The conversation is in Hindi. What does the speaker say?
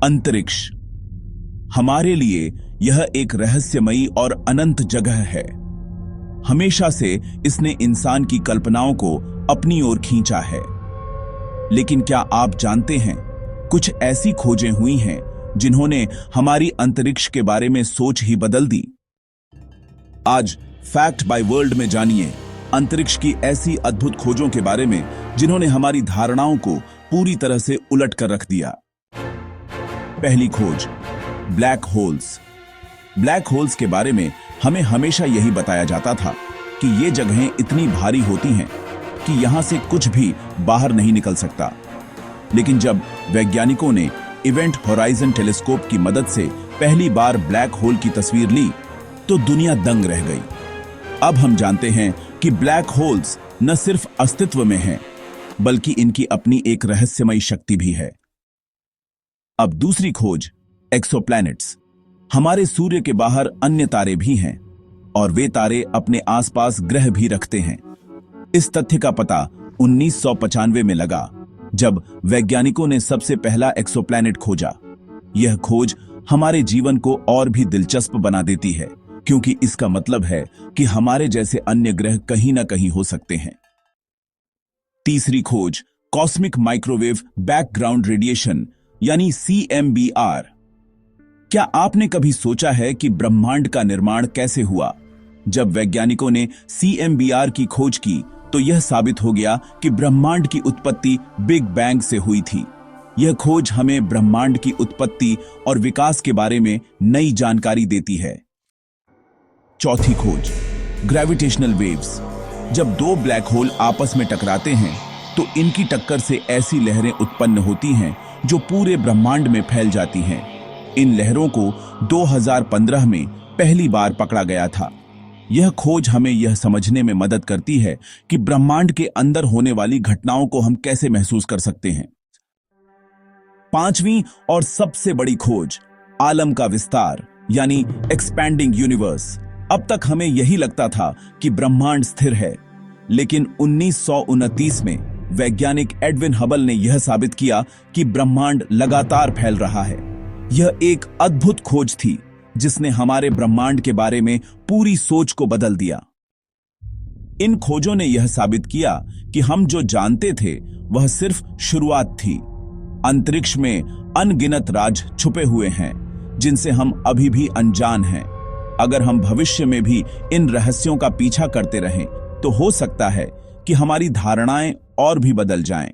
अंतरिक्ष हमारे लिए यह एक रहस्यमयी और अनंत जगह है। हमेशा से इसने इंसान की कल्पनाओं को अपनी ओर खींचा है। लेकिन क्या आप जानते हैं, कुछ ऐसी खोजें हुई हैं जिन्होंने हमारी अंतरिक्ष के बारे में सोच ही बदल दी। आज फैक्ट बाय वर्ल्ड में जानिए अंतरिक्ष की ऐसी अद्भुत खोजों के बारे में जिन्होंने हमारी धारणाओं को पूरी तरह से उलट कर रख दिया। पहली खोज, ब्लैक होल्स। ब्लैक होल्स के बारे में हमें हमेशा यही बताया जाता था कि ये जगहें इतनी भारी होती हैं कि यहां से कुछ भी बाहर नहीं निकल सकता। लेकिन जब वैज्ञानिकों ने इवेंट होराइजन टेलीस्कोप की मदद से पहली बार ब्लैक होल की तस्वीर ली तो दुनिया दंग रह गई। अब हम जानते हैं कि ब्लैक होल्स न सिर्फ अस्तित्व में हैं, बल्कि इनकी अपनी एक रहस्यमयी शक्ति भी है। अब दूसरी खोज, एक्सोप्लैनेट्स। हमारे सूर्य के बाहर अन्य तारे भी हैं और वे तारे अपने आसपास ग्रह भी रखते हैं। इस तथ्य का पता 1995 में लगा जब वैज्ञानिकों ने सबसे पहला एक्सोप्लैनेट खोजा। यह खोज हमारे जीवन को और भी दिलचस्प बना देती है, क्योंकि इसका मतलब है कि हमारे जैसे अन्य ग्रह कहीं ना कहीं हो सकते हैं। तीसरी खोज, कॉस्मिक माइक्रोवेव बैकग्राउंड रेडिएशन यानी CMBR। क्या आपने कभी सोचा है कि ब्रह्मांड का निर्माण कैसे हुआ? जब वैज्ञानिकों ने CMBR की खोज की तो यह साबित हो गया कि ब्रह्मांड की उत्पत्ति बिग बैंग से हुई थी। यह खोज हमें ब्रह्मांड की उत्पत्ति और विकास के बारे में नई जानकारी देती है। चौथी खोज, ग्रेविटेशनल वेव्स। जब दो ब्लैक होल आपस में टकराते हैं तो इनकी टक्कर से ऐसी लहरें उत्पन्न होती हैं जो पूरे ब्रह्मांड में फैल जाती हैं। इन लहरों को 2015 में पहली बार पकड़ा गया था। यह खोज हमें यह समझने में मदद करती है कि ब्रह्मांड के अंदर होने वाली घटनाओं को हम कैसे महसूस कर सकते हैं। पांचवी और सबसे बड़ी खोज, आलम का विस्तार यानी एक्सपैंडिंग यूनिवर्स। अब तक हमें यही लगता था कि ब्रह्मांड स्थिर है, लेकिन 1929 में वैज्ञानिक एडविन हबल ने यह साबित किया कि ब्रह्मांड लगातार फैल रहा है। यह एक अद्भुत खोज थी जिसने हमारे ब्रह्मांड के बारे में पूरी सोच को बदल दिया। इन खोजों ने यह साबित किया कि हम जो जानते थे वह सिर्फ शुरुआत थी। अंतरिक्ष में अनगिनत राज छुपे हुए हैं जिनसे हम अभी भी अनजान हैं। अगर हम भविष्य में भी इन रहस्यों का पीछा करते रहें तो हो सकता है कि हमारी धारणाएं और भी बदल जाएं।